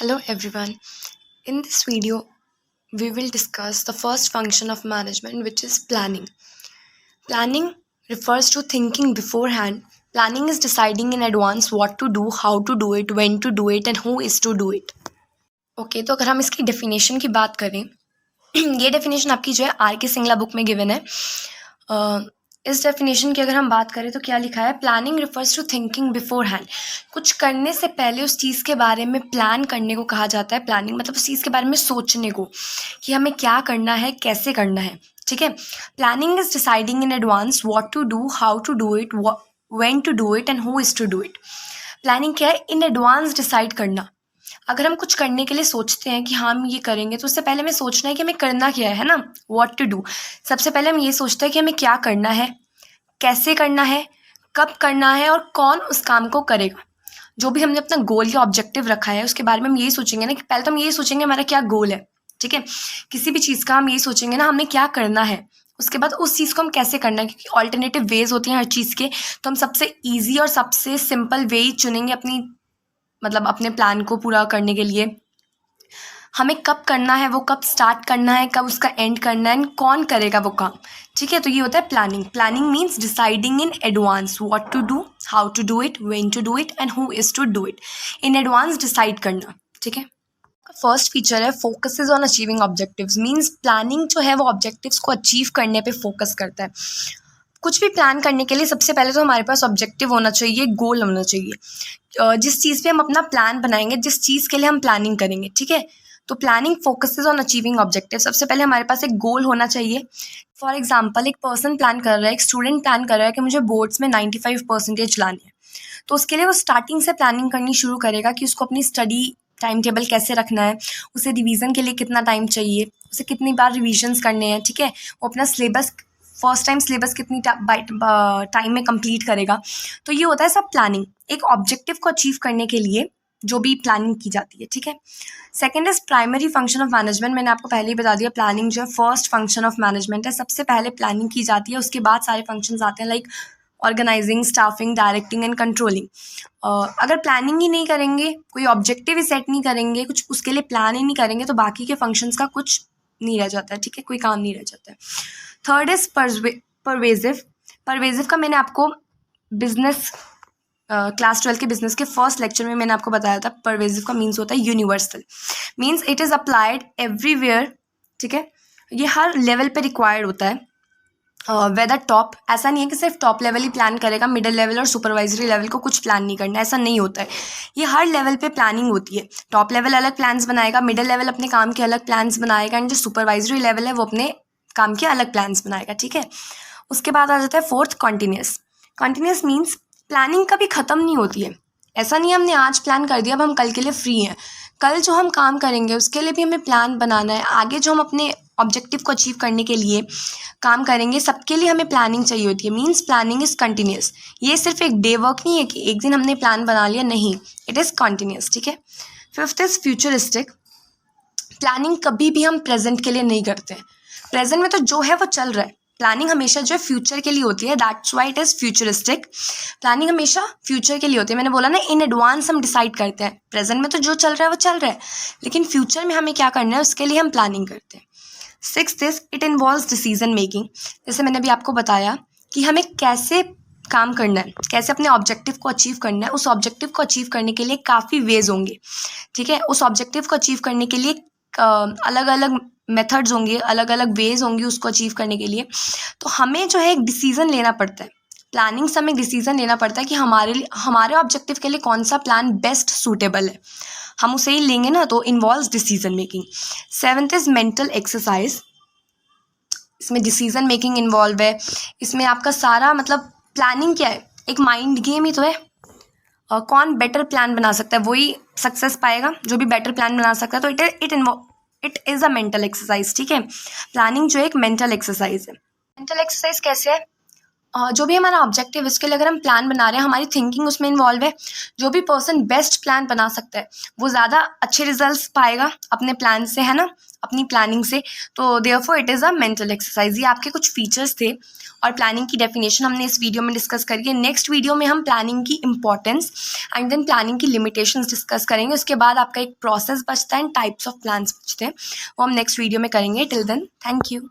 Hello everyone. In this video, we will discuss the first function of management, which is planning. Planning refers to thinking beforehand. Planning is deciding in advance what to do, how to do it, when to do it, and who is to do it. Okay, तो अगर हम इसकी definition की बात करें, ये definition आपकी जो है आर.के. सिंगला बुक में गिवन है. इस डेफिनेशन की अगर हम बात करें तो क्या लिखा है? Planning refers to thinking beforehand. कुछ करने से पहले उस चीज़ के बारे में प्लान करने को कहा जाता है. प्लानिंग मतलब उस चीज़ के बारे में सोचने को कि हमें क्या करना है, कैसे करना है. ठीक है. Planning is deciding in advance what to do, how to do it, when to do it and who is to do it. Planning क्या है? इन एडवांस डिसाइड करना. अगर हम कुछ करने के लिए सोचते हैं कि हाँ हम ये करेंगे, तो उससे पहले हमें सोचना है कि हमें करना क्या है ना. What to do. सबसे पहले हम ये सोचते हैं कि हमें क्या करना है, कैसे करना है, कब करना है और कौन उस काम को करेगा. जो भी हमने अपना गोल या ऑब्जेक्टिव रखा है उसके बारे में हम यही सोचेंगे ना, कि पहले तो हम यही सोचेंगे हमारा क्या गोल है. ठीक है. किसी भी चीज़ का हम यही सोचेंगे ना, हमने क्या करना है. उसके बाद उस चीज़ को हम कैसे करना है, क्योंकि ऑल्टरनेटिव वेज होते हैं हर चीज़ के. तो हम सबसे ईजी और सबसे सिंपल वे ही चुनेंगे अपने प्लान को पूरा करने के लिए. हमें कब करना है, वो कब स्टार्ट करना है, कब उसका एंड करना है, कौन करेगा वो काम. ठीक है. तो ये होता है planning. Planning means deciding in advance what to do, how to do it, when to do it and who is to do it. In advance decide करना. ठीक है. फर्स्ट फीचर है focuses on achieving objectives. Means planning जो है वो objectives को achieve करने पे फोकस करता है. कुछ भी प्लान करने के लिए सबसे पहले तो हमारे पास ऑब्जेक्टिव होना चाहिए, गोल होना चाहिए. जिस चीज़ पे हम अपना प्लान बनाएंगे, जिस चीज़ के लिए हम प्लानिंग करेंगे. ठीक है. तो planning focuses on achieving objective. सबसे पहले हमारे पास एक गोल होना चाहिए. फॉर एग्जाम्पल, एक पर्सन प्लान कर रहा है, एक स्टूडेंट प्लान कर रहा है कि मुझे बोर्ड्स में 95% लाने हैं. तो उसके लिए वो स्टार्टिंग से प्लानिंग करनी शुरू करेगा कि उसको अपनी स्टडी टाइम टेबल कैसे रखना है, उसे रिवीजन के लिए कितना टाइम चाहिए, उसे कितनी बार रिविजन्स करने हैं. ठीक है. वो अपना सिलेबस फर्स्ट टाइम सिलेबस कितनी टाइम में कंप्लीट करेगा. तो ये होता है सब प्लानिंग, एक ऑब्जेक्टिव को अचीव करने के लिए जो भी प्लानिंग की जाती है. ठीक है. Second is primary function of management. मैंने आपको पहले ही बता दिया, प्लानिंग जो है फर्स्ट फंक्शन ऑफ मैनेजमेंट है. सबसे पहले प्लानिंग की जाती है, उसके बाद सारे फंक्शंस आते हैं, like organising, staffing, directing and controlling. अगर प्लानिंग ही नहीं करेंगे, कोई ऑब्जेक्टिव ही सेट नहीं करेंगे, कुछ उसके लिए प्लान ही नहीं करेंगे, तो बाकी के फंक्शंस का कुछ नहीं रह जाता है. ठीक है. कोई काम नहीं रह जाता है. Third is pervasive. परवेजिव का मैंने आपको बिजनेस क्लास 12 के बिजनेस के फर्स्ट लेक्चर में मैंने आपको बताया था. परवेजिव का मीन्स होता है universal. Means it is applied everywhere. ठीक है. ये हर लेवल पे रिक्वायर्ड होता है. वेदर टॉप, ऐसा नहीं है कि सिर्फ टॉप लेवल ही प्लान करेगा, मिडिल लेवल और सुपरवाइजरी लेवल को कुछ प्लान नहीं करना, ऐसा नहीं होता है. ये हर लेवल पे प्लानिंग होती है. टॉप लेवल अलग प्लान्स बनाएगा, मिडिल लेवल अपने काम के अलग प्लान्स बनाएगा, एंड जो सुपरवाइजरी लेवल है वो अपने काम के अलग प्लान्स बनाएगा. ठीक है. उसके बाद आ जाता है fourth, continuous. Continuous means planning कभी ख़त्म नहीं होती है. ऐसा नहीं है हमने आज प्लान कर दिया अब हम कल के लिए फ्री हैं. कल जो हम काम करेंगे उसके लिए भी हमें प्लान बनाना है. आगे जो हम अपने ऑब्जेक्टिव को अचीव करने के लिए काम करेंगे, सबके लिए हमें प्लानिंग चाहिए होती है. Means planning is continuous. ये सिर्फ एक डे वर्क नहीं है कि एक दिन हमने प्लान बना लिया, नहीं, इट इज़ कंटिन्यूस. ठीक है. Fifth is futuristic. प्लानिंग कभी भी हम प्रेजेंट के लिए नहीं करते हैं. प्रेजेंट में तो जो है वो चल रहा है. प्लानिंग हमेशा जो है फ्यूचर के लिए होती है. That's why it is futuristic. Planning हमेशा फ्यूचर के लिए होती है. मैंने बोला ना, इन एडवांस हम डिसाइड करते हैं. प्रेजेंट में तो जो चल रहा है वो चल रहा है, लेकिन फ्यूचर में हमें क्या करना है उसके लिए हम प्लानिंग करते हैं. Sixth is it involves decision making. जैसे मैंने अभी आपको बताया कि हमें कैसे काम करना है, कैसे अपने ऑब्जेक्टिव को अचीव करना है. उस ऑब्जेक्टिव को अचीव करने के लिए काफ़ी वेज होंगे. ठीक है. उस ऑब्जेक्टिव को अचीव करने के लिए अलग अलग मेथड्स होंगे, अलग अलग वेज होंगी उसको अचीव करने के लिए. तो हमें जो है एक डिसीज़न लेना पड़ता है. प्लानिंग से हमें डिसीज़न लेना पड़ता है कि हमारे ऑब्जेक्टिव के लिए कौन सा प्लान बेस्ट सूटेबल है, हम उसे ही लेंगे ना. तो involves decision making. Seventh is mental exercise. इसमें डिसीजन मेकिंग इन्वॉल्व है. इसमें आपका सारा प्लानिंग क्या है, एक माइंड गेम ही तो है. कौन बेटर प्लान बना सकता है वही सक्सेस पाएगा, जो भी बेटर प्लान बना सकता है. तो it is a mental exercise. ठीक है. प्लानिंग जो है एक मेंटल एक्सरसाइज है. मेंटल एक्सरसाइज कैसे है? जो भी हमारा ऑब्जेक्टिव है उसके लिए अगर हम प्लान बना रहे हैं, हमारी थिंकिंग उसमें इन्वॉल्व है, जो भी पर्सन बेस्ट प्लान बना सकता है वो ज़्यादा अच्छे रिजल्ट्स पाएगा अपने प्लान से, है ना, अपनी प्लानिंग से। तो therefore it is a mental exercise. ये आपके कुछ फीचर्स थे और प्लानिंग की डेफिनेशन हमने इस वीडियो में डिस्कस करी है। नेक्स्ट वीडियो में हम प्लानिंग की इंपॉर्टेंस एंड देन प्लानिंग की लिमिटेशंस डिस्कस करेंगे। उसके बाद आपका एक प्रोसेस बचता है एंड टाइप्स ऑफ प्लान्स बचते हैं, वो हम नेक्स्ट वीडियो में करेंगे। Till then, thank you.